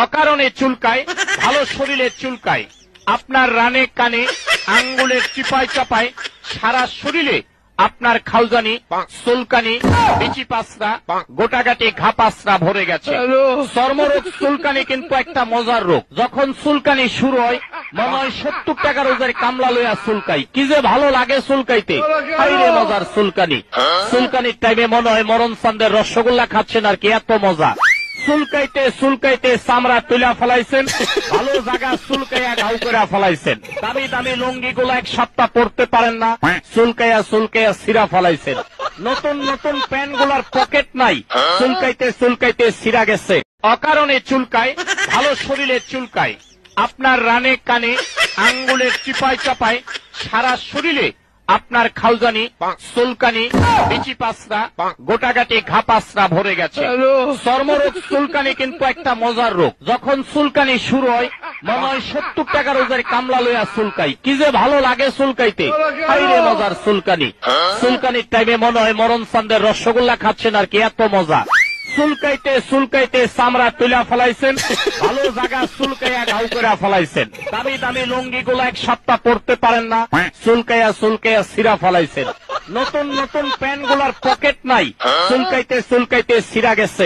অকারণে চুলকায়, ভালো শরীরে চুলকায়। আপনার রানে কানে আঙ্গুলের চিপায় চাপায় সারা শরীরে আপনার খাউজানি, চুলকানি, বিচি পাঁচরা, গোটাগাটি ঘা পাঁচরা ভরে গেছে। চর্মরোগ চুলকানি কিন্তু একটা মজার রোগ। যখন চুলকানি শুরু হয় মনে হয় 70 টাকা রোজের কামলা লইয়া চুলকাই, কি যে ভালো লাগে চুলকাইতে, হাইরে মজার চুলকানি। চুলকানির টাইমে মনে হয় মরণ চান্দের রসগোল্লা খাচ্ছেন আর কি, এত মজা। চুলকাইতে চুলকাইতে চামড়া তুলা ফেলাইছেন, ভালো জায়গা চুলকাইয়া ঘাউ করে ফেলাইছেন। দামি দামি লুঙ্গি গুলা এক সপ্তাহ পরতে পারেন না, চুলকাইয়া চুলকাইয়া ছিঁড়া ফেলাইছেন। নতুন নতুন প্যান্ট গুলার পকেট নাই, চুলকাইতে চুলকাইতে ছিঁড়া গেছে। অকারণে চুলকায়, ভালো শরীরে চুলকায়। আপনার রানে কানে আঙ্গুলের চিপায় চাপায় সারা শরীরে আপনার খাউজানি, চুলকানি, বিচি পাঁচরা, গোটাগাটি ঘা পাঁচরা ভরে গেছে। চর্মরোগ চুলকানি কিন্তু একটা মজার রোগ। যখন চুলকানি শুরু হয় মনে হয় 70 টাকা রোজের কামলা লইয়া চুলকাই, কি যে ভালো লাগে চুলকাইতে, হাইরে মজার চুলকানি। চুলকানির টাইমে মনে হয় মরণ চান্দের রসগোল্লা খাচ্ছেন আর কি, এত মজা। চুলকাইতে চুলকাইতে চামড়া তুলা ফেলাইছেন, ভালো জায়গা চুলকাইয়া ঘাউ করে ফেলাইছেন। দামি দামি লুঙ্গি গুলা এক সপ্তাহ পরতে পারেন না, চুলকাইয়া চুলকাইয়া ছিঁড়া ফেলাইছেন। নতুন নতুন প্যান্ট গুলার পকেট নাই, চুলকাইতে চুলকাইতে ছিঁড়া গেছে।